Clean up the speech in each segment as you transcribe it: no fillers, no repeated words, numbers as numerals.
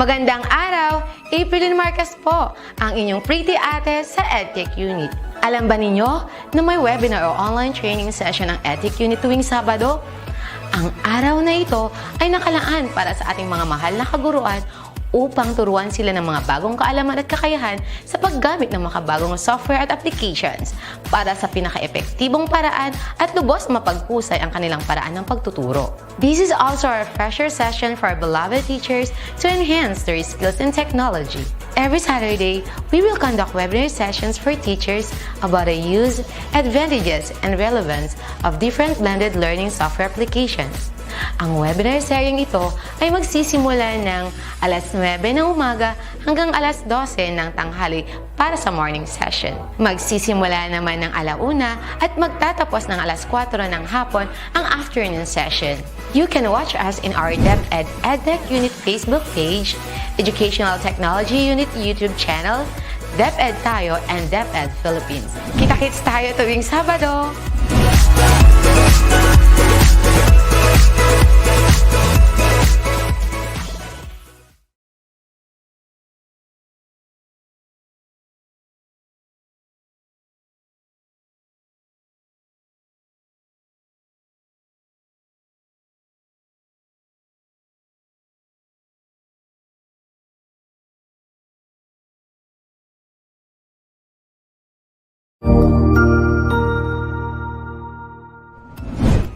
Magandang araw! April Marcas po, ang inyong pretty ate sa Edtech Unit. Alam ba ninyo na may webinar o online training session ng Edtech Unit tuwing Sabado? Ang araw na ito ay nakalaan para sa ating mga mahal na kaguruan upang turuan sila ng mga bagong kaalaman at kakayahan sa paggamit ng makabagong software at applications para sa pinaka-epektibong paraan at lubos mapagpusay ang kanilang paraan ng pagtuturo. This is also a refresher session for our beloved teachers to enhance their skills in technology. Every Saturday, we will conduct webinar sessions for teachers about the use, advantages, and relevance of different blended learning software applications. Ang webinar seryeng ito ay magsisimula ng alas 9 ng umaga hanggang alas 12 ng tanghali para sa morning session. Magsisimula naman ng alauna at magtatapos ng alas 4 ng hapon ang afternoon session. You can watch us in our DepEd Edtech Unit Facebook page, Educational Technology Unit YouTube channel, DepEd Tayo, and DepEd Philippines. Kita-kits tayo tuwing Sabado!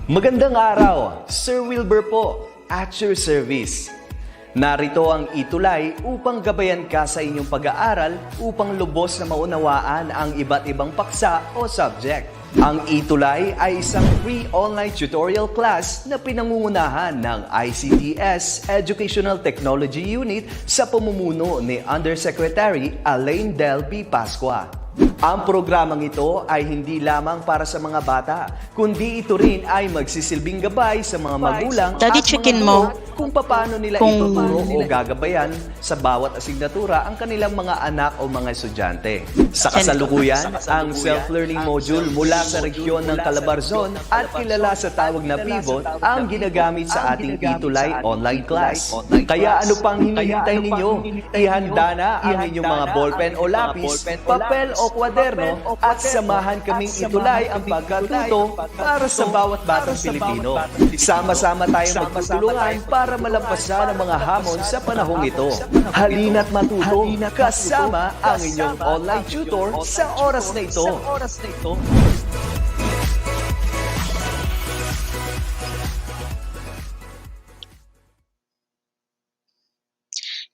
Magandang araw! Sir Wilbur po, at your service. Narito ang ETUlay upang gabayan ka sa inyong pag-aaral upang lubos na maunawaan ang iba't ibang paksa o subject. Ang ETUlay ay isang free online tutorial class na pinangungunahan ng ICTS Educational Technology Unit sa pamumuno ni Undersecretary Elaine Del P. Pascua. Ang programang ito ay hindi lamang para sa mga bata, kundi ito rin ay magsisilbing gabay sa mga magulang Daddy, at mga chicken guro mo. kung paano nila ituturo o gagabayan sa bawat asignatura ang kanilang mga anak o mga estudyante. Sa kasalukuyan, ang self-learning module mula sa regiyon ng Calabarzon at kilala sa tawag na Pivot ang ginagamit sa ating ETUlay online class. Kaya ano pang hinihintay ninyo? Ihanda na ang inyong mga ballpen o lapis, papel o kwaderno at samahan kaming ETUlay ang pagkatuto para sa bawat batang Pilipino. Sama-sama tayong magtutulungan para malampasan ang mga hamon sa panahong ito. Halina't matuto kasama ang inyong online tutor sa oras na ito.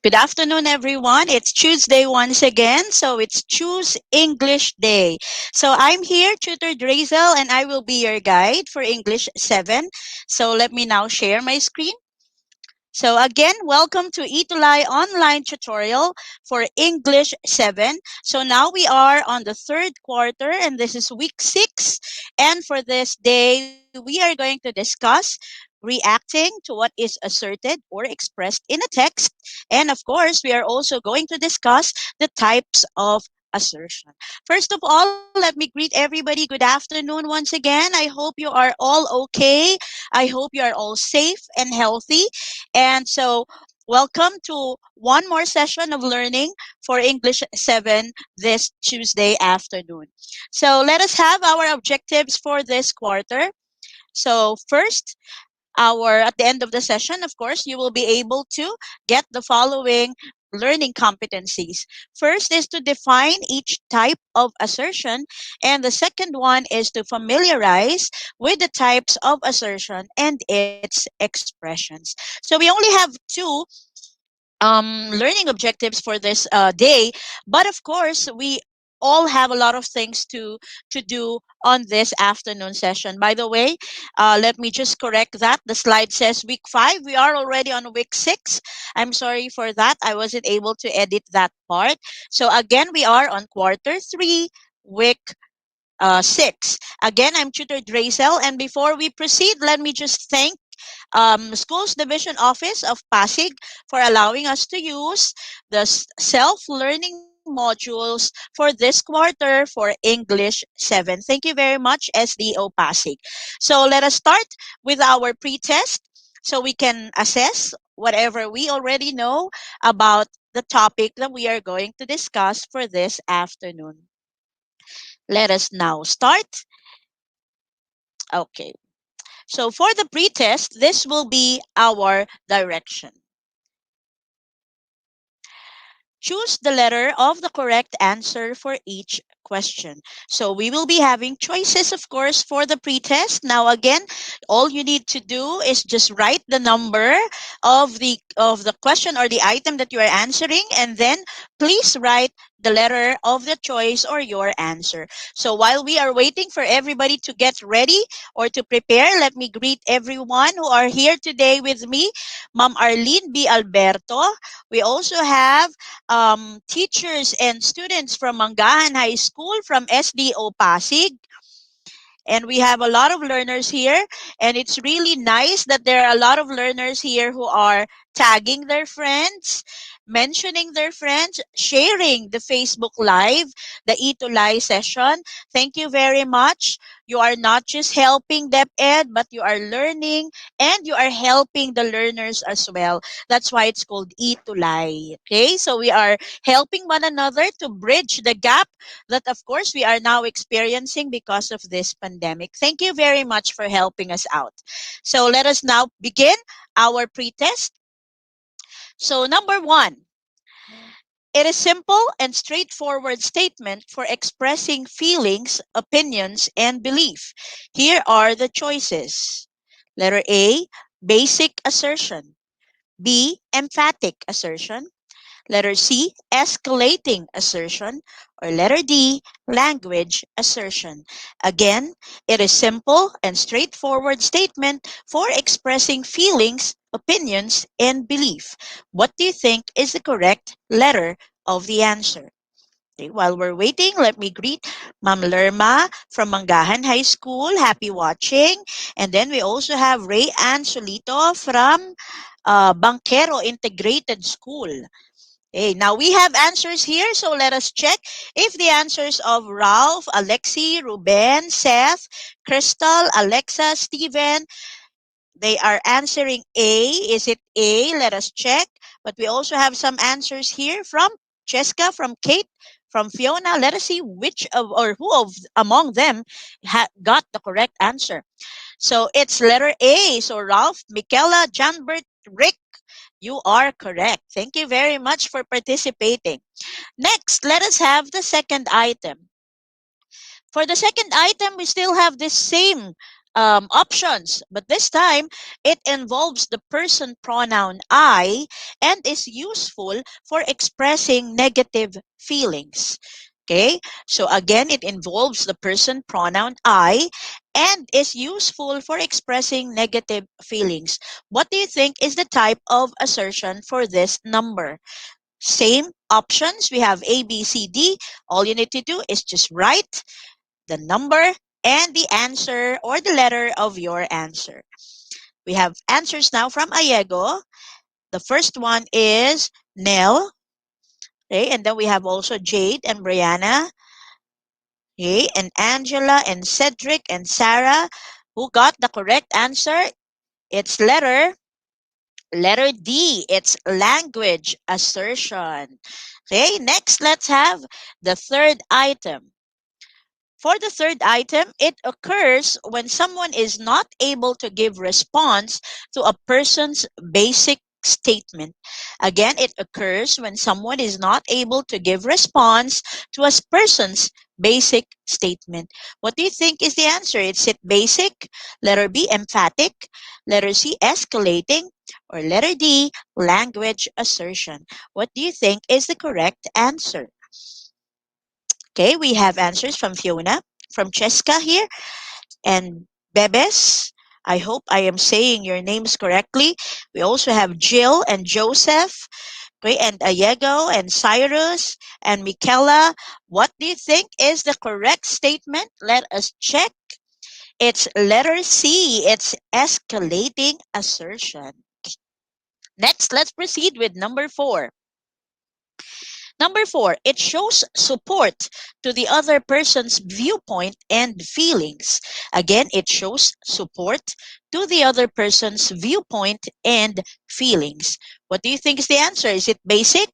Good afternoon, everyone. It's Tuesday once again, so it's Choose English Day. So I'm here, Tutor Drazel, and I will be your guide for English 7. So let me now share my screen. So again, welcome to ETUlay online tutorial for English 7. So now we are on the third quarter, and this is week 6. And for this day, we are going to discuss reacting to what is asserted or expressed in a text. And of course, we are also going to discuss the types of assertion. First of all, let me greet everybody. Good afternoon once again. I hope you are all okay. I hope you are all safe and healthy. And so, welcome to one more session of learning for English 7 this Tuesday afternoon. So, let us have our objectives for this quarter. So, first, at the end of the session, of course, you will be able to get the following learning competencies. First is to define each type of assertion, and the second one is to familiarize with the types of assertion and its expressions. So we only have two learning objectives for this day, but of course, we all have a lot of things to do on this afternoon session. By the way, let me just correct that. The slide says week 5. We are already on week 6. I'm sorry for that. I wasn't able to edit that part. So again, we are on quarter 3, week 6. Again, I'm Tutor Drazel, and before we proceed, let me just thank Schools Division Office of Pasig for allowing us to use the self-learning modules for this quarter for English 7. Thank you very much, SDO Pasig. So let us start with our pre-test so we can assess whatever we already know about the topic that we are going to discuss for this afternoon. Let us now start. Okay. So for the pretest, this will be our direction. Choose the letter of the correct answer for each question. So we will be having choices, of course, for the pretest. Now, again, all you need to do is just write the number of the question or the item that you are answering, and then please write the letter of the choice or your answer. So while we are waiting for everybody to get ready or to prepare, let me greet everyone who are here today with me. Ma'am Arlene B. Alberto. We also have teachers and students from Mangahan High School, from SDO Pasig. And we have a lot of learners here. And it's really nice that there are a lot of learners here who are tagging their friends, mentioning their friends, sharing the Facebook Live, the ETUlay session. Thank you very much. You are not just helping DepEd, but you are learning and you are helping the learners as well. That's why it's called ETUlay. Okay, so we are helping one another to bridge the gap that, of course, we are now experiencing because of this pandemic. Thank you very much for helping us out. So let us now begin our pretest. So number one, it is simple and straightforward statement for expressing feelings, opinions, and belief. Here are the choices. Letter A, basic assertion. B, emphatic assertion. Letter C, escalating assertion. Or letter D, language assertion. Again, it is simple and straightforward statement for expressing feelings, opinions, and belief. What do you think is the correct letter of the answer? Okay, while we're waiting, let me greet Ma'am Lerma from Mangahan High School. Happy watching. And then we also have Ray Ann Solito from Banquero Integrated School. Okay, now we have answers here, so let us check if the answers of Ralph, Alexi, Ruben, Seth, Crystal, Alexa, Steven, they are answering A. Is it A? Let us check. But we also have some answers here from Jessica, from Kate, from Fiona. Let us see which of or who of among them got the correct answer. So it's letter A. So Ralph, Michaela, Janbert, Rick, you are correct. Thank you very much for participating. Next, let us have the second item. For the second item, we still have the same options, but this time it involves the person pronoun I and is useful for expressing negative feelings. Okay, so again, it involves the person pronoun I and is useful for expressing negative feelings. What do you think is the type of assertion for this number? Same options. We have A, B, C, D. All you need to do is just write the number and the answer or the letter of your answer. We have answers now from Ayego. The first one is Nell. Okay, and then we have also Jade and Brianna. Okay, and Angela and Cedric and Sarah, who got the correct answer. It's letter D. It's language assertion. Okay, next let's have the third item. For the third item, it occurs when someone is not able to give response to a person's basic statement. Again, it occurs when someone is not able to give response to a person's basic statement. What do you think is the answer? Is it basic? Letter B, emphatic. Letter C, escalating. Or letter D, language assertion. What do you think is the correct answer? Okay, we have answers from Fiona, from Cheska here, and Bebes. I hope I am saying your names correctly. We also have Jill and Joseph, okay, and Ayego and Cyrus and Michaela. What do you think is the correct statement? Let us check. It's letter C. It's escalating assertion. Next, let's proceed with number 4. Number 4, it shows support to the other person's viewpoint and feelings. Again, it shows support to the other person's viewpoint and feelings. What do you think is the answer? Is it basic?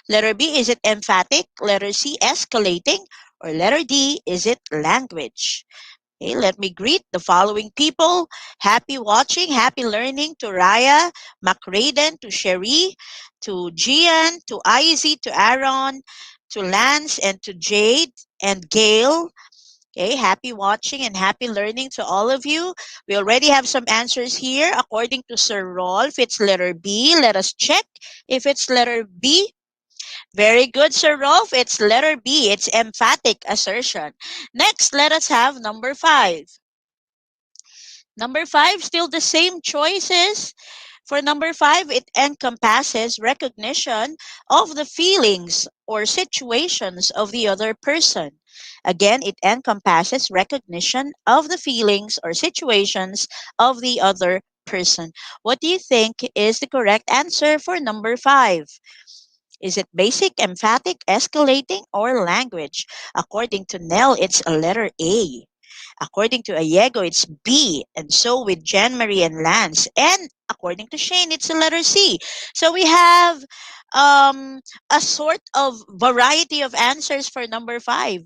Letter B, is it emphatic? Letter C, escalating? Or letter D, is it language? Okay, let me greet the following people. Happy watching, happy learning to Raya, Macraden, to Sherry, to Gian, to Izzy, to Aaron, to Lance, and to Jade and Gail. Okay, happy watching and happy learning to all of you. We already have some answers here. According to Sir Rolf, it's letter B. Let us check if it's letter B. Very good, Sir Rolf. It's letter B. It's emphatic assertion. Next, let us have number 5. Number 5, still the same choices. For number 5, it encompasses recognition of the feelings or situations of the other person. Again, it encompasses recognition of the feelings or situations of the other person. What do you think is the correct answer for number 5? Is it basic, emphatic, escalating, or language? According to Nell, it's a letter A. According to Ayego, it's B. And so with Jan Marie and Lance. And according to Shane, it's a letter C. So we have a sort of variety of answers for number 5.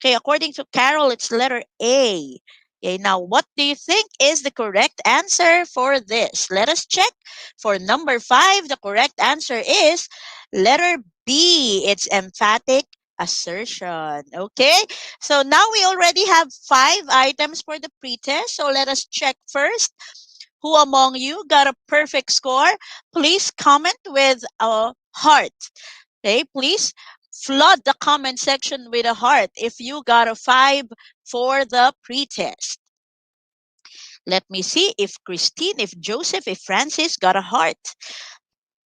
Okay, according to Carol, it's letter A. Okay, now what do you think is the correct answer for this? Let us check. For number 5, the correct answer is letter B. It's emphatic assertion. Okay, so now we already have 5 items for the pretest. So let us check first. Who among you got a perfect score? Please comment with a heart. Okay, please flood the comment section with a heart if you got a 5 for the pretest. Let me see if Christine, if Joseph, if Francis got a heart.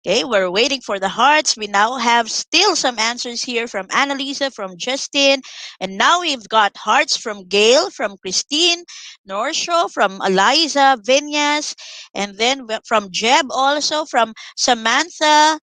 Okay, we're waiting for the hearts. We now have still some answers here from Annalisa, from Justin, and now we've got hearts from Gail, from Christine, Norsho, from Eliza, Vinyas, and then from Jeb also, from Samantha.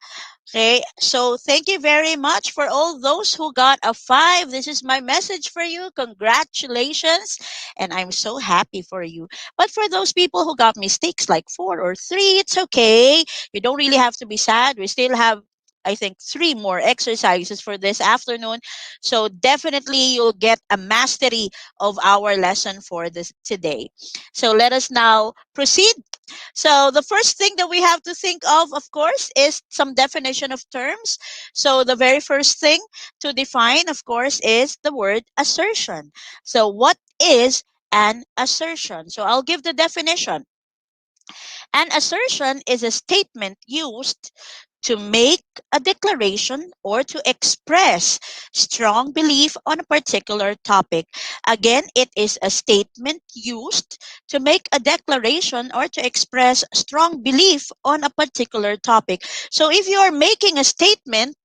Okay, so thank you very much for all those who got a 5. This is my message for you. Congratulations. And I'm so happy for you. But for those people who got mistakes like 4 or 3, it's okay. You don't really have to be sad. We still have, I think, 3 more exercises for this afternoon. So definitely you'll get a mastery of our lesson for this today. So let us now proceed. So the first thing that we have to think of course, is some definition of terms. So the very first thing to define, of course, is the word assertion. So what is an assertion? So I'll give the definition. An assertion is a statement used to make a declaration or to express strong belief on a particular topic. Again, it is a statement used to make a declaration or to express strong belief on a particular topic. So if you are making a statement,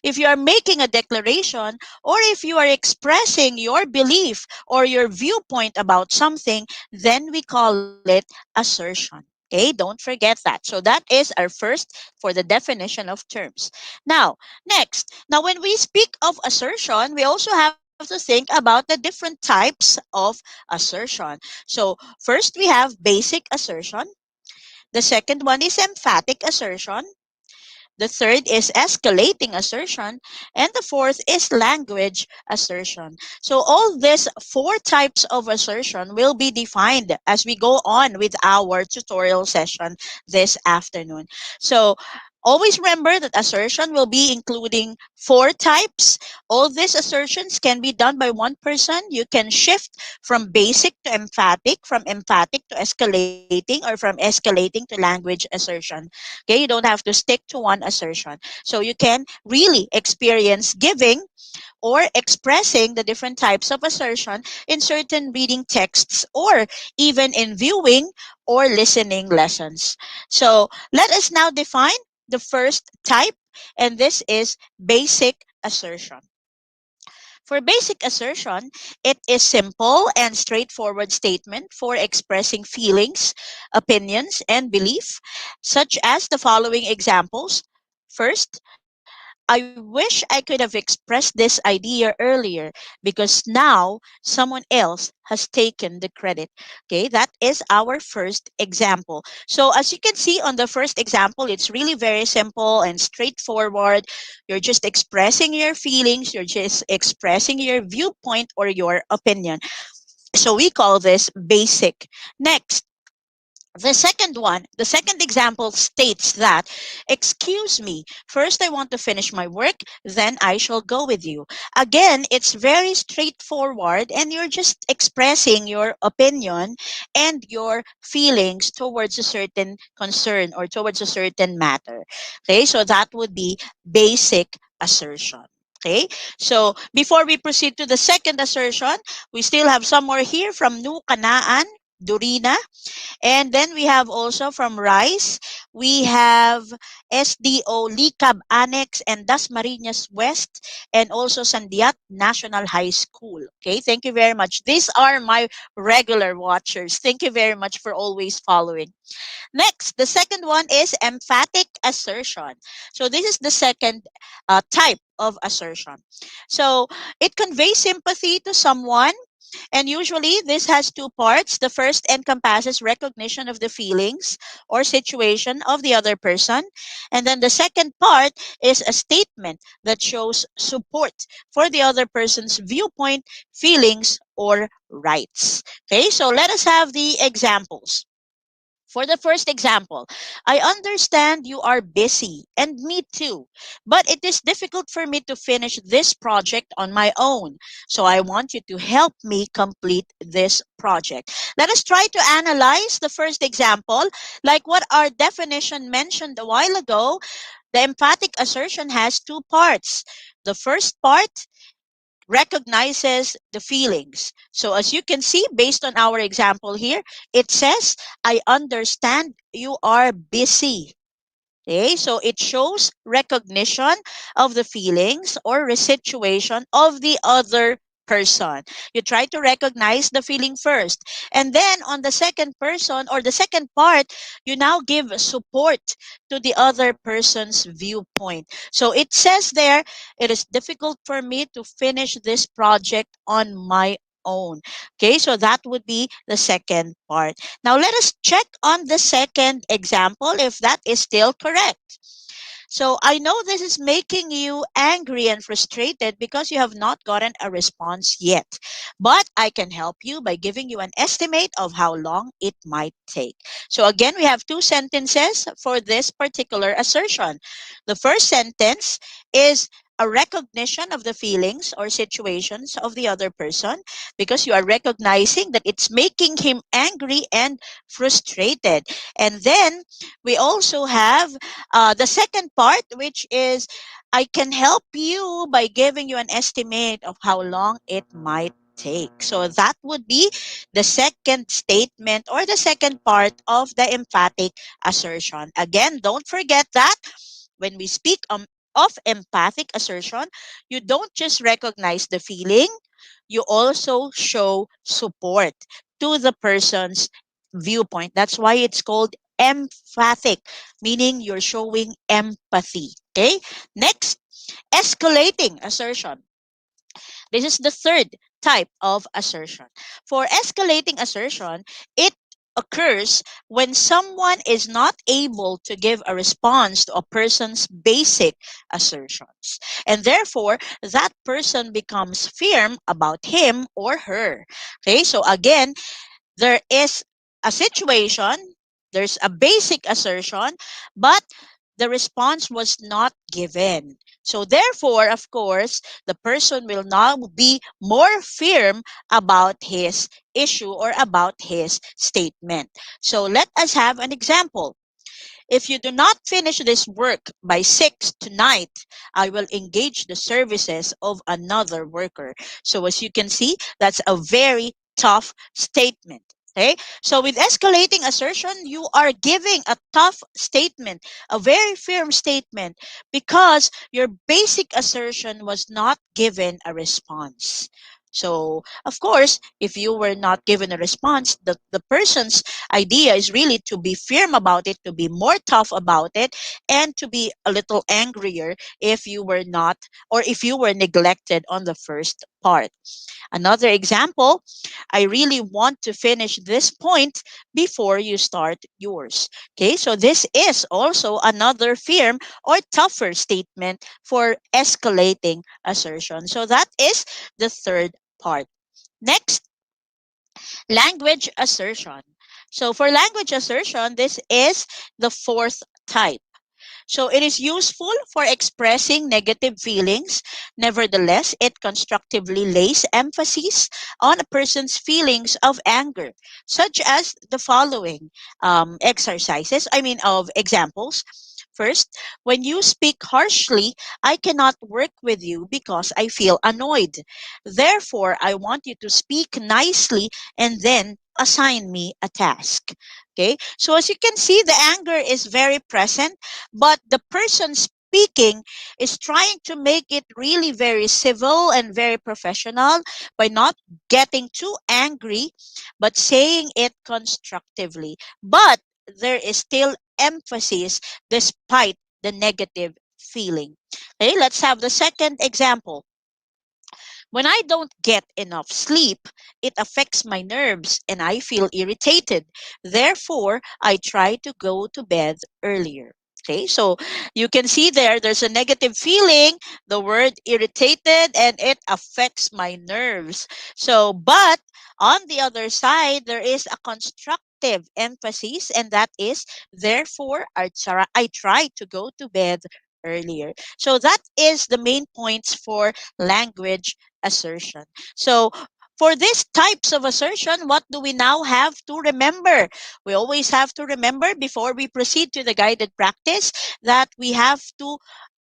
if you are making a declaration, or if you are expressing your belief or your viewpoint about something, then we call it assertion. Okay, don't forget that. So that is our first for the definition of terms. Now, next, now when we speak of assertion, we also have to think about the different types of assertion. So first we have basic assertion. The second one is emphatic assertion. The third is escalating assertion. And the fourth is language assertion. So all these 4 types of assertion will be defined as we go on with our tutorial session this afternoon. So always remember that assertion will be including 4 types. All these assertions can be done by one person. You can shift from basic to emphatic, from emphatic to escalating, or from escalating to language assertion. Okay, you don't have to stick to one assertion. So you can really experience giving or expressing the different types of assertion in certain reading texts or even in viewing or listening lessons. So let us now define the first type, and this is basic assertion. For basic assertion, it is simple and straightforward statement for expressing feelings, opinions, and belief, such as the following examples. First, I wish I could have expressed this idea earlier because now someone else has taken the credit. Okay, that is our first example. So as you can see on the first example, it's really very simple and straightforward. You're just expressing your feelings, you're just expressing your viewpoint or your opinion. So we call this basic. Next, the second example states that, excuse me, first I want to finish my work, then I shall go with you. Again, it's very straightforward and you're just expressing your opinion and your feelings towards a certain concern or towards a certain matter. Okay, so that would be basic assertion. Okay, so before we proceed to the second assertion, we still have some more here from New Kanaan, Durina. And then we have also from Rice, we have SDO Likab Annex and Dasmariñas West, and also Sandiat National High School. Okay, thank you very much. These are my regular watchers. Thank you very much for always following. Next, the second one is emphatic assertion. So this is the second type of assertion. So it conveys sympathy to someone, and usually this has two parts. The first encompasses recognition of the feelings or situation of the other person. And then the second part is a statement that shows support for the other person's viewpoint, feelings, or rights. Okay, so let us have the examples. For the first example, I understand you are busy, and me too, but it is difficult for me to finish this project on my own. So I want you to help me complete this project. Let us try to analyze the first example. Like what our definition mentioned a while ago, the emphatic assertion has two parts. The first part recognizes the feelings. So as you can see, based on our example here, it says, I understand you are busy. Okay, so it shows recognition of the feelings or situation of the other person. You try to recognize the feeling first. And then on the second person or the second part, you now give support to the other person's viewpoint. So it says there, it is difficult for me to finish this project on my own. Okay, so that would be the second part. Now let us check on the second example if that is still correct. So I know this is making you angry and frustrated because you have not gotten a response yet. But I can help you by giving you an estimate of how long it might take. So again, we have two sentences for this particular assertion. The first sentence is a recognition of the feelings or situations of the other person because you are recognizing that it's making him angry and frustrated. And then we also have the second part, which is I can help you by giving you an estimate of how long it might take. So that would be the second statement or the second part of the emphatic assertion. Again, don't forget that when we speak of empathic assertion, you don't just recognize the feeling, you also show support to the person's viewpoint. That's why it's called emphatic, meaning you're showing empathy. Okay? Next, escalating assertion. This is the third type of assertion. For escalating assertion, it occurs when someone is not able to give a response to a person's basic assertions. And therefore, that person becomes firm about him or her. Okay, so again, there is a situation, there's a basic assertion, but the response was not given. So therefore, of course, the person will now be more firm about his issue or about his statement. So let us have an example. If you do not finish this work by 6 tonight, I will engage the services of another worker. So as you can see, that's a very tough statement. Okay, so with escalating assertion, you are giving a tough statement, a very firm statement, because your basic assertion was not given a response. So, of course, if you were not given a response, the person's idea is really to be firm about it, to be more tough about it, and to be a little angrier if you were not, or if you were neglected on the first part. Another example, I really want to finish this point before you start yours. Okay, so this is also another firm or tougher statement for escalating assertion. So that is the third part. Next, language assertion. So for language assertion, this is the fourth type. So it is useful for expressing negative feelings. Nevertheless, it constructively lays emphasis on a person's feelings of anger, such as the following of examples. First, when you speak harshly, I cannot work with you because I feel annoyed. Therefore, I want you to speak nicely and then assign me a task. Okay, so as you can see, the anger is very present, but the person speaking is trying to make it really very civil and very professional by not getting too angry, but saying it constructively. But there is still emphasis despite the negative feeling. Okay, let's have the second example. When I don't get enough sleep, it affects my nerves and I feel irritated. Therefore, I try to go to bed earlier. Okay, so you can see there's a negative feeling, the word irritated, and it affects my nerves. So, but on the other side, there is a constructive emphasis, and that is, therefore, I try to go to bed earlier. So, that is the main points for language assertion. So, for these types of assertion, what do we now have to remember? We always have to remember before we proceed to the guided practice that we have to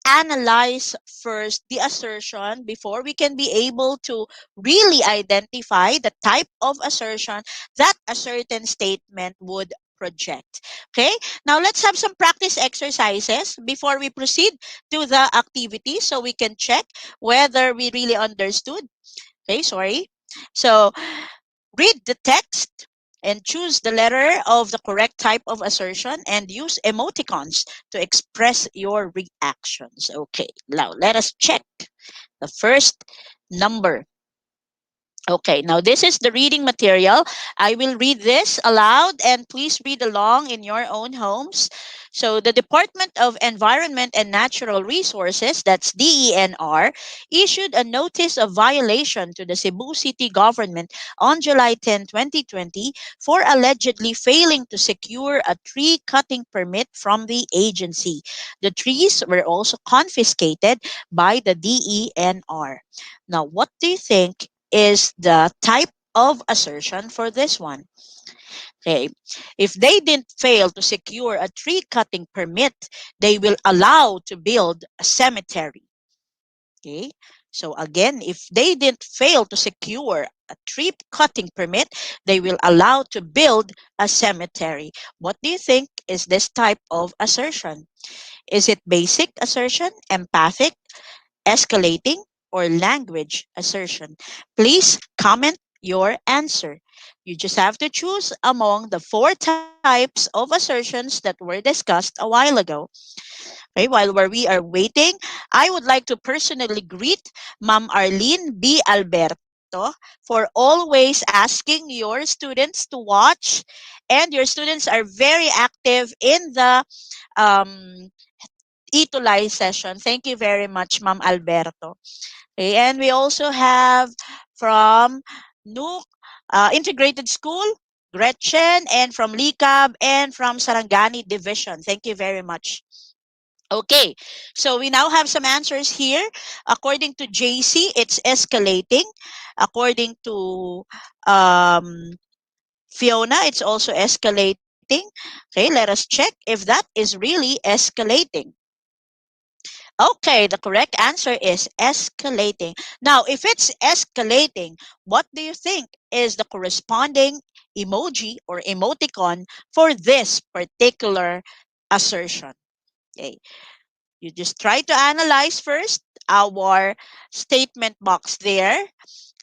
analyze first the assertion before we can be able to really identify the type of assertion that a certain statement would project. Okay, now let's have some practice exercises before we proceed to the activity so we can check whether we really understood. Okay, sorry. So read the text and choose the letter of the correct type of assertion and use emoticons to express your reactions. Okay, now let us check the first number. Okay, now this is the reading material. I will read this aloud and please read along in your own homes. So, the Department of Environment and Natural Resources, that's DENR, issued a notice of violation to the Cebu City government on July 10, 2020 for allegedly failing to secure a tree cutting permit from the agency. The trees were also confiscated by the DENR. Now, what do you think is the type of assertion for this one? Okay. If they didn't fail to secure a tree cutting permit, they will allow to build a cemetery. Okay. So again, if they didn't fail to secure a tree cutting permit, they will allow to build a cemetery. What do you think is this type of assertion? Is it basic assertion, empathic, escalating, or language assertion? Please comment your answer. You just have to choose among the four types of assertions that were discussed a while ago. Okay, we are waiting, I would like to personally greet Ma'am Arlene B. Alberto for always asking your students to watch, and your students are very active in the um, ETUlay session. Thank you very much, Ma'am Alberto. Okay, and we also have from Nuke Integrated School, Gretchen, and from Likab, and from Sarangani Division. Thank you very much. Okay, so we now have some answers here. According to JC, it's escalating. According to um, Fiona, it's also escalating. Okay, let us check if that is really escalating. Okay, the correct answer is escalating. Now, if it's escalating, what do you think is the corresponding emoji or emoticon for this particular assertion? Okay, you just try to analyze first our statement box there.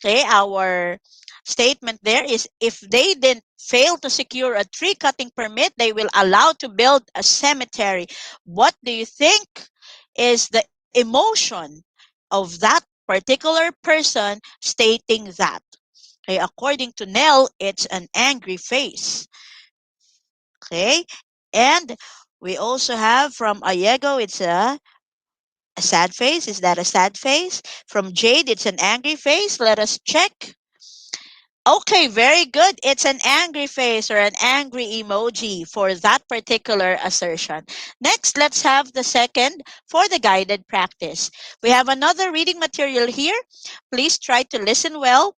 Okay, our statement there is if they didn't fail to secure a tree cutting permit, they will allow to build a cemetery. What do you think is the emotion of that particular person stating that? Okay, according to Nell, it's an angry face. Okay, and we also have from Ayego, it's a sad face. Is that a sad face? From Jade, it's an angry face. Let us check. Okay, very good. It's an angry face or an angry emoji for that particular assertion. Next, let's have the second for the guided practice. We have another reading material here. Please try to listen well.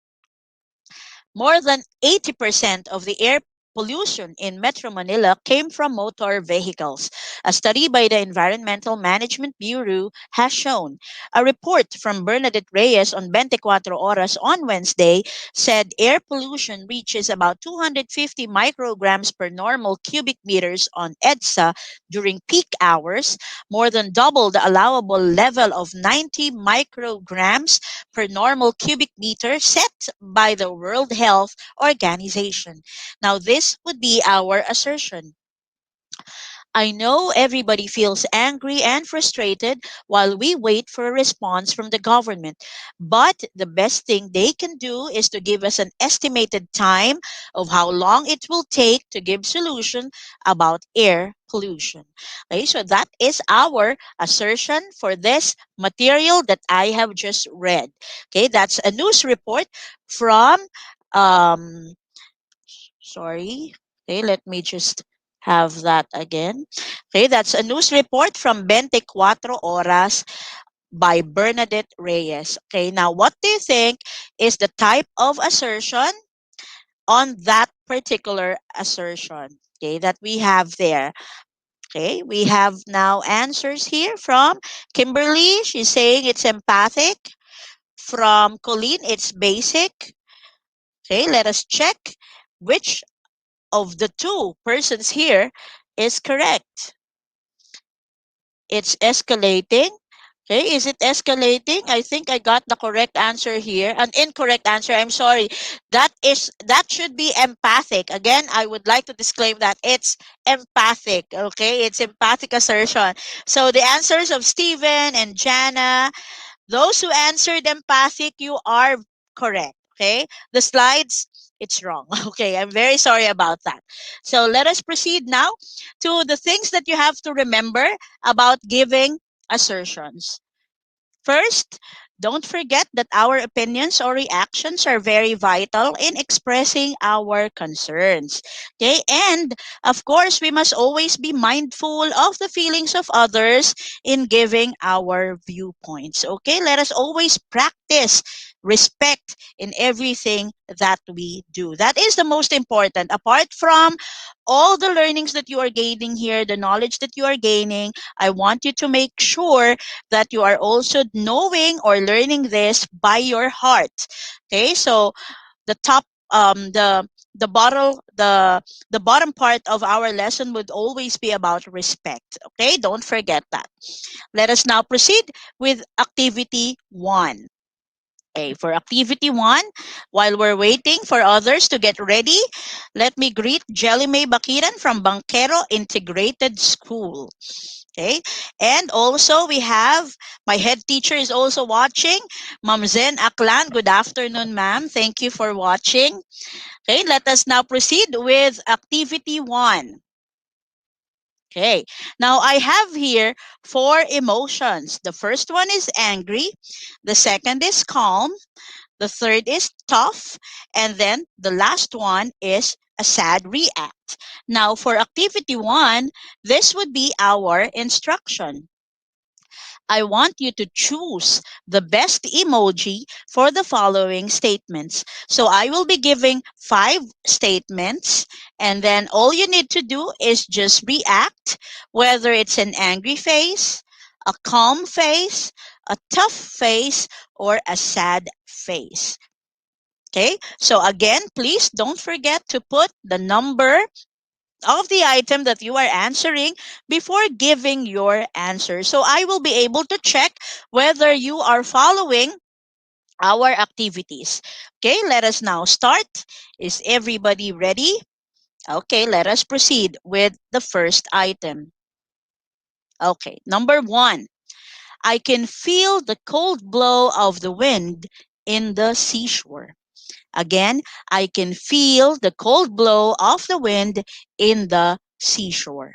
More than 80% of the air pollution in Metro Manila came from motor vehicles. A study by the Environmental Management Bureau has shown. A report from Bernadette Reyes on 24 Horas on Wednesday said air pollution reaches about 250 micrograms per normal cubic meters on EDSA during peak hours, more than double the allowable level of 90 micrograms per normal cubic meter set by the World Health Organization. Now, this would be our assertion. I know everybody feels angry and frustrated while we wait for a response from the government. But the best thing they can do is to give us an estimated time of how long it will take to give solution about air pollution. Okay, so that is our assertion for this material that I have just read. Okay, that's a news report from um sorry. Okay, let me just have that again. Okay, that's a news report from 24 Horas by Bernadette Reyes. Okay, now what do you think is the type of assertion on that particular assertion? Okay, that we have there. Okay, we have now answers here from Kimberly. She's saying it's empathic. From Colleen, it's basic. Okay, let us check which of the two persons here is correct. It's escalating. Okay, is it escalating? I think I got the correct answer here. An incorrect answer. I'm sorry. That should be empathic. Again, I would like to disclaim that it's empathic. Okay, it's empathic assertion. So the answers of Steven and Jana, those who answered empathic, you are correct. Okay. The slides, it's wrong. Okay. I'm very sorry about that. So let us proceed now to the things that you have to remember about giving assertions. First, don't forget that our opinions or reactions are very vital in expressing our concerns. Okay, and of course, we must always be mindful of the feelings of others in giving our viewpoints. Okay, let us always practice respect in everything that we do. That is the most important. Apart from all the learnings that you are gaining here, the knowledge that you are gaining, I want you to make sure that you are also knowing or learning this by your heart. Okay, so the top the bottle the bottom part of our lesson would always be about respect. Okay, don't forget that. Let us now proceed with activity 1. Okay, for activity 1, while we're waiting for others to get ready, let me greet Jelly May Bakiran from Banquero Integrated School. Okay, and also we have my head teacher is also watching, Ma'am Zen Aklan. Good afternoon, ma'am. Thank you for watching. Okay, let us now proceed with activity 1. Okay, now I have here 4 emotions. The first one is angry, the second is calm, the third is tough, and then the last one is a sad react. Now for activity 1, this would be our instruction. I want you to choose the best emoji for the following statements. So I will be giving 5 statements, and then all you need to do is just react, whether it's an angry face, a calm face, a tough face, or a sad face. Okay, so again, please don't forget to put the number of the item that you are answering before giving your answer. So I will be able to check whether you are following our activities. Okay, let us now start. Is everybody ready? Okay, let us proceed with the first item. Okay, number one, I can feel the cold blow of the wind in the seashore. Again, I can feel the cold blow of the wind in the seashore.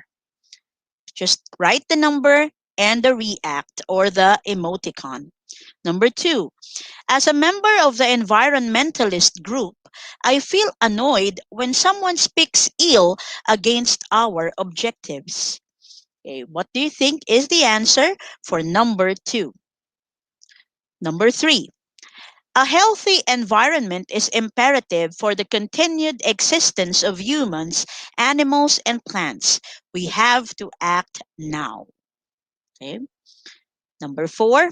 Just write the number and the react or the emoticon. Number two, as a member of the environmentalist group, I feel annoyed when someone speaks ill against our objectives. Okay, what do you think is the answer for number two? Number three, a healthy environment is imperative for the continued existence of humans, animals, and plants. We have to act now. Okay. Number four,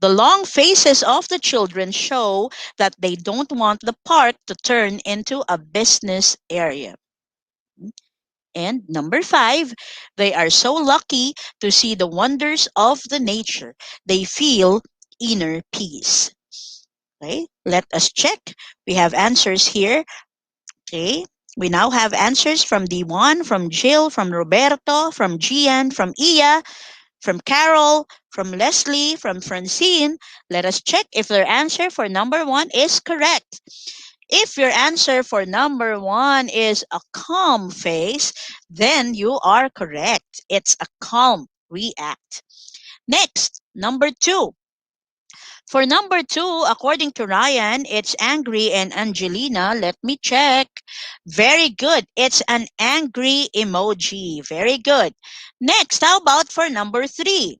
the long faces of the children show that they don't want the park to turn into a business area. And number five, they are so lucky to see the wonders of the nature. They feel inner peace. Okay, let us check. We have answers here. Okay, we now have answers from D1, from Jill, from Roberto, from Gian, from Iya, from Carol, from Leslie, from Francine. Let us check if their answer for number one is correct. If your answer for number one is a calm face, then you are correct. It's a calm react. Next, number two. For number two, according to Ryan, it's angry, and Angelina, let me check. Very good. It's an angry emoji. Very good. Next, how about for number three?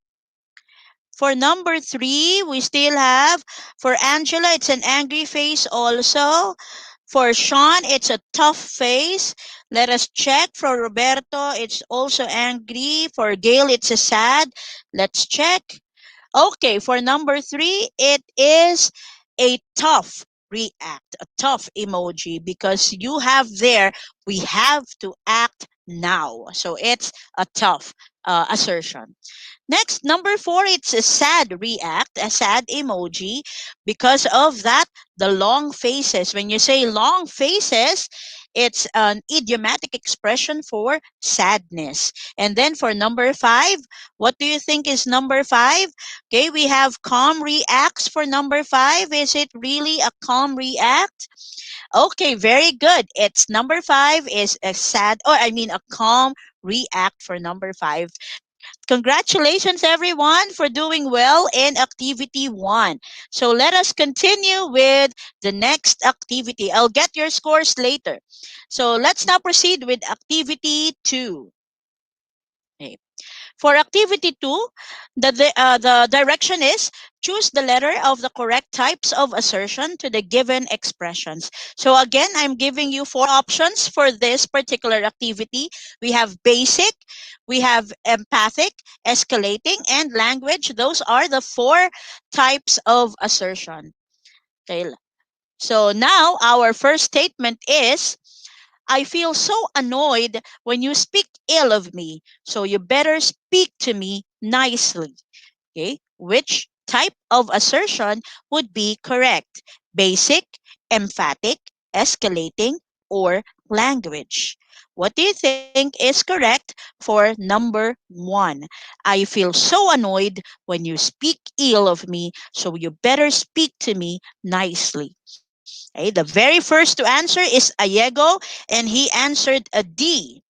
For number three, we still have, for Angela, it's an angry face also. For Sean, it's a tough face. Let us check. For Roberto, it's also angry. For Gail, it's a sad. Let's check. Okay, for number three, it is a tough react, a tough emoji, because you have there, we have to act now. So it's a tough assertion. Next, number four, it's a sad react, a sad emoji. Because of that, the long faces. When you say long faces, it's an idiomatic expression for sadness. And then for number five, what do you think is number five? Okay, we have calm reacts for number five. Is it really a calm react? Okay, very good. It's number five is a sad, or I mean a calm react for number five. Congratulations, everyone, for doing well in activity one. So let us continue with the next activity. I'll get your scores later. So let's now proceed with activity two. Okay. For activity two, the direction is choose the letter of the correct types of assertion to the given expressions. So again, I'm giving you four options for this particular activity. We have basic, we have empathic, escalating, and language. Those are the four types of assertion. Okay. So now our first statement is, I feel so annoyed when you speak ill of me, so you better speak to me nicely. Okay? Which type of assertion would be correct? Basic, emphatic, escalating, or language? What do you think is correct for number one? I feel so annoyed when you speak ill of me, so you better speak to me nicely. Okay, the very first to answer is Ayego, and he answered a D.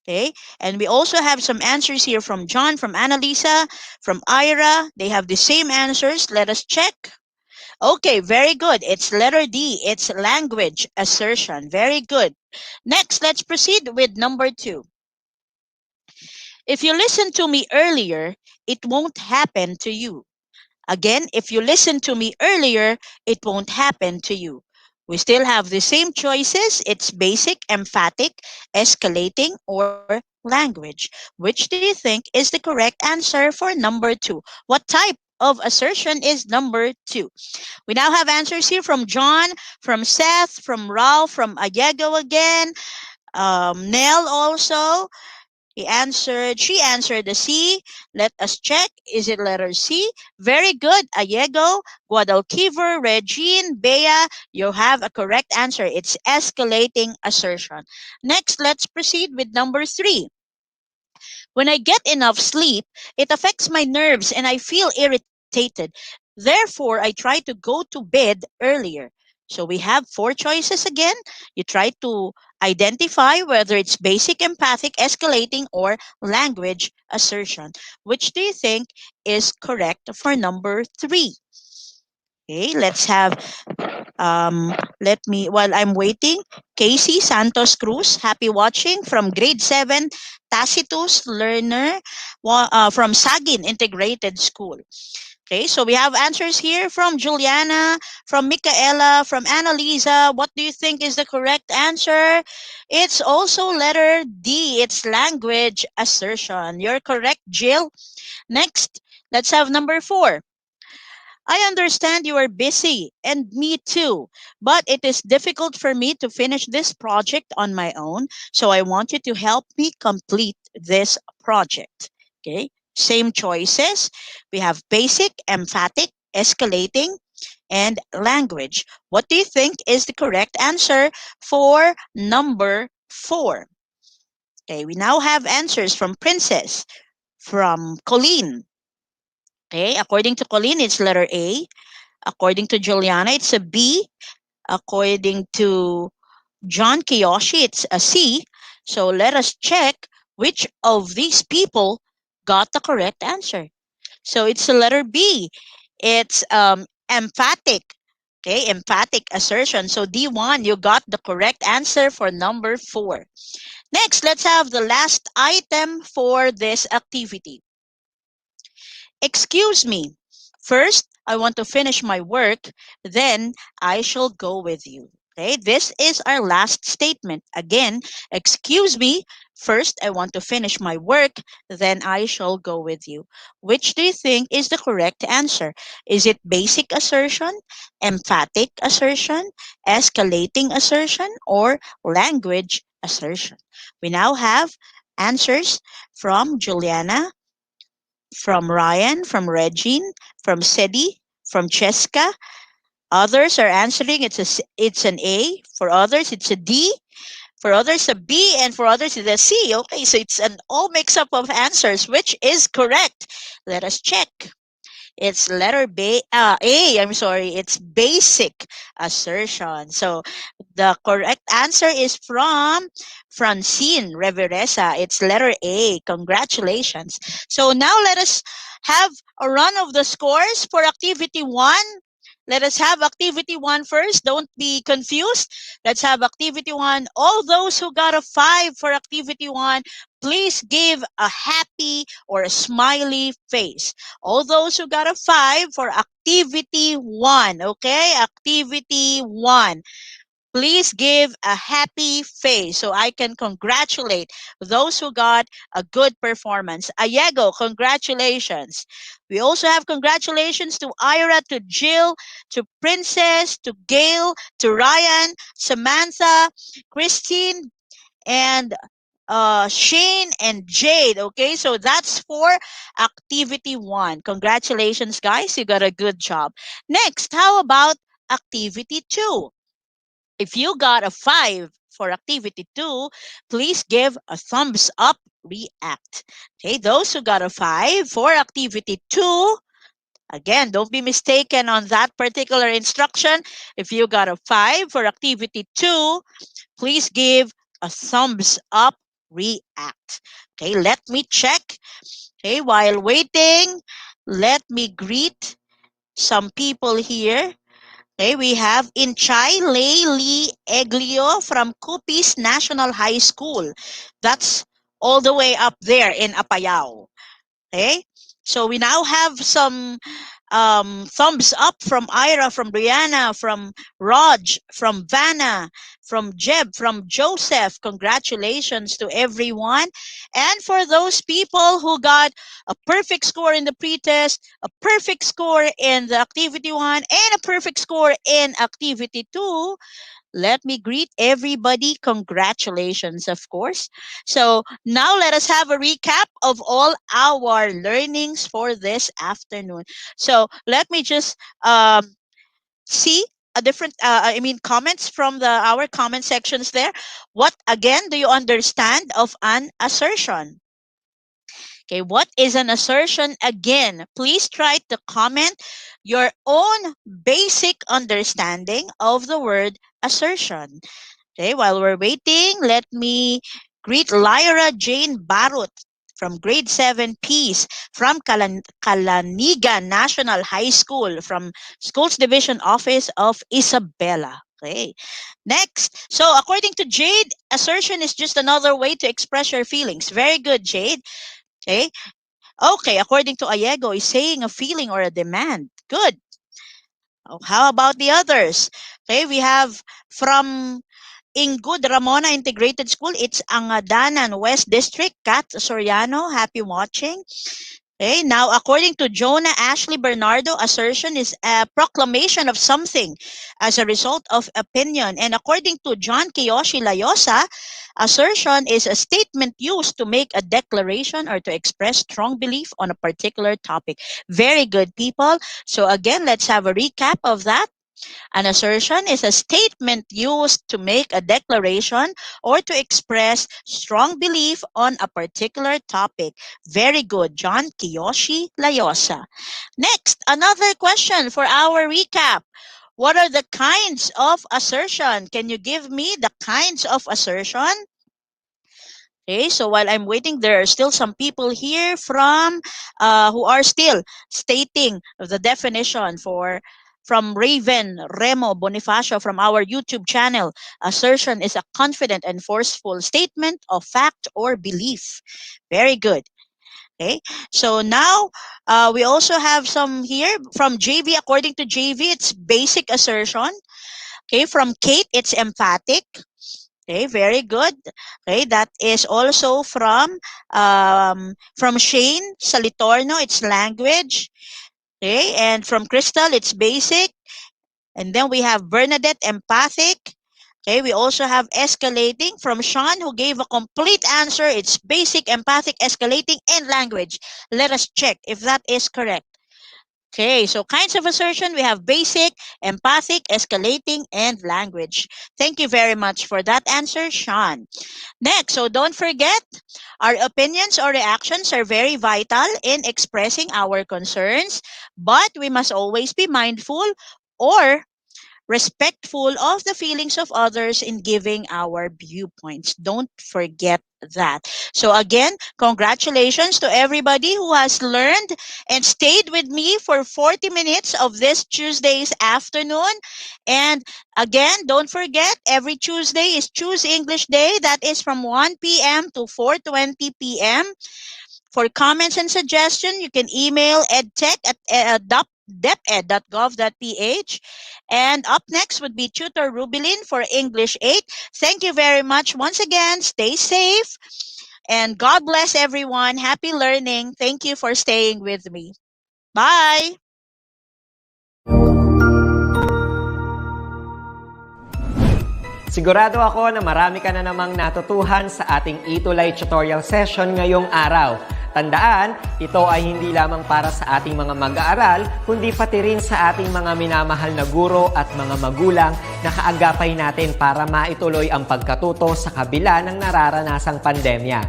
Okay, and we also have some answers here from John, from Annalisa, from Ira. They have the same answers. Let us check. Okay, very good. It's letter D. It's language assertion. Very good. Next, let's proceed with number two. If you listen to me earlier, it won't happen to you. Again, if you listen to me earlier, it won't happen to you. We still have the same choices. It's basic, emphatic, escalating, or language. Which do you think is the correct answer for number two? What type of assertion is number two? We now have answers here from John, from Seth, from Ralph, from Ayego again, Nell also. She answered the C. Let us check. Is it letter C? Very good. Ayego, Guadalquiver, Regine, Bea, you have a correct answer. It's escalating assertion. Next, let's proceed with number 3. When I get enough sleep, it affects my nerves and I feel irritated. Therefore, I try to go to bed earlier. So we have 4 choices again. You try to identify whether it's basic, empathic, escalating, or language assertion. Which do you think is correct for number 3? Okay, let's have let me, while I'm waiting, Casey Santos Cruz, happy watching from grade 7, Tacitus learner from Sagin Integrated School. Okay, so we have answers here from Juliana, from Micaela, from Annalisa. What do you think is the correct answer? It's also letter D. It's language assertion. You're correct, Jill. Next, let's have number 4. I understand you are busy, and me too, but it is difficult for me to finish this project on my own, so I want you to help me complete this project. Okay, same choices. We have basic, emphatic, escalating, and language. What do you think is the correct answer for number 4? Okay, we now have answers from Princess, from Colleen. Okay, according to Colleen, it's letter A. According to Juliana, it's a B. According to John Kiyoshi, it's a C. So let us check which of these people got the correct answer. So it's the letter B. It's emphatic. Okay, emphatic assertion. So D1, you got the correct answer for number 4. Next, let's have the last item for this activity. Excuse me. First, I want to finish my work, then I shall go with you. Okay, this is our last statement. Again, excuse me. First, I want to finish my work, then I shall go with you. Which do you think is the correct answer? Is it basic assertion, emphatic assertion, escalating assertion, or language assertion? We now have answers from Juliana, from Ryan, from Regine, from Sedi, from Cheska. Others are answering it's an A. For others, it's a D. For others, a B. And for others, it's a C. Okay, so it's an all mix-up of answers. Which is correct? Let us check. It's letter B, A. I'm sorry. It's basic assertion. So the correct answer is from Francine Reveresa. It's letter A. Congratulations. So now let us have a run of the scores for activity 1. Let us have activity 1 first. Don't be confused. Let's have activity 1. All those who got a 5 for activity 1, please give a happy or a smiley face. All those who got a 5 for activity 1, okay? Activity 1. Please give a happy face so I can congratulate those who got a good performance. Ayego, congratulations. We also have congratulations to Ira, to Jill, to Princess, to Gail, to Ryan, Samantha, Christine, and Shane and Jade. Okay, so that's for activity 1. Congratulations, guys. You got a good job. Next, how about activity 2? If you got a 5 for activity 2, please give a thumbs up react. Okay, those who got a 5 for activity 2, again, don't be mistaken on that particular instruction. If you got a 5 for activity 2, please give a thumbs up react. Okay, let me check. Okay, while waiting, let me greet some people here. Okay, we have Inchai Layli Eglio from Cupis National High School. That's all the way up there in Apayao. Okay, so we now have some thumbs up from Ira, from Brianna, from Raj, from Vanna, from Jeb, from Joseph. Congratulations to everyone. And for those people who got a perfect score in the pretest, a perfect score in the activity 1, and a perfect score in activity 2, Let me greet everybody. Congratulations, of course. So now let us have a recap of all our learnings for this afternoon. So let me just see a different comments from the our comment sections there. What again do you understand of an assertion? Okay, what is an assertion again? Please try to comment your own basic understanding of the word assertion. Okay, while we're waiting, let me greet Lyra Jane Barut from grade 7 Peace from Kalanigan National High School from Schools Division Office of Isabela. Okay. Next. So according to Jade, assertion is just another way to express your feelings. Very good, Jade. Okay. Okay, according to Ayego, is saying a feeling or a demand. Good. Oh, how about the others? Okay, we have from Ingud Ramona Integrated School, it's Angadanan West District. Kat Soriano, happy watching. Okay, now according to Jonah Ashley Bernardo, assertion is a proclamation of something as a result of opinion. And according to John Kiyoshi Layosa, assertion is a statement used to make a declaration or to express strong belief on a particular topic. Very good, people. So again, let's have a recap of that. An assertion is a statement used to make a declaration or to express strong belief on a particular topic. Very good, John Kiyoshi Layosa. Next, another question for our recap. What are the kinds of assertion? Can you give me the kinds of assertion? Okay, so while I'm waiting, there are still some people here from who are still stating the definition from Raven Remo Bonifacio from our YouTube channel. Assertion is a confident and forceful statement of fact or belief. Very good. Okay, so now we also have some here from JV. According to JV, it's basic assertion. Okay, from Kate, it's emphatic. Okay, very good. Okay, that is also from Shane Salitorno, it's language. Okay, and from Crystal, it's basic. And then we have Bernadette, empathic. Okay, we also have escalating from Sean, who gave a complete answer. It's basic, empathic, escalating, and language. Let us check if that is correct. Okay, so kinds of assertion, we have basic, empathic, escalating, and language. Thank you very much for that answer, Sean. Next, so don't forget, our opinions or reactions are very vital in expressing our concerns, but we must always be mindful or respectful of the feelings of others in giving our viewpoints. Don't forget that. So again, congratulations to everybody who has learned and stayed with me for 40 minutes of this Tuesday's afternoon. And again, don't forget, every Tuesday is Choose English Day. That is from 1 p.m. to 4:20 p.m. For comments and suggestions, you can email edtech at deped.gov.ph. And up next would be Tutor Rubilin for English 8. Thank you very much once again. Stay safe. And God bless everyone. Happy learning. Thank you for staying with me. Bye. Sigurado ako na marami ka na namang natutuhan sa ating ETUlay tutorial session ngayong araw. Tandaan, ito ay hindi lamang para sa ating mga mag-aaral, kundi pati rin sa ating mga minamahal na guro at mga magulang na kaagapay natin para maituloy ang pagkatuto sa kabila ng nararanasang pandemya.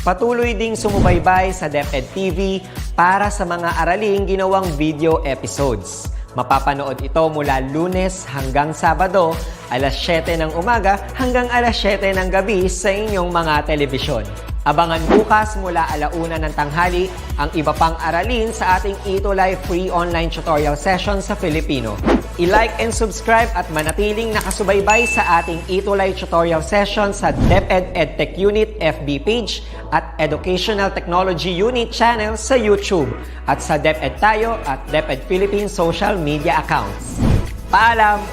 Patuloy ding sumubaybay sa DepEd TV para sa mga araling ginawang video episodes. Mapapanood ito mula Lunes hanggang Sabado, alas 7 ng umaga hanggang alas 7 ng gabi sa inyong mga telebisyon. Abangan bukas mula 1:00 ng tanghali ang iba pang aralin sa ating ETUlay free online tutorial session sa Filipino. I-like and subscribe at manatiling nakasubaybay sa ating ETUlay tutorial session sa DepEd Edtech Unit FB page at Educational Technology Unit channel sa YouTube at sa DepEd Tayo at DepEd Philippines social media accounts. Paalam!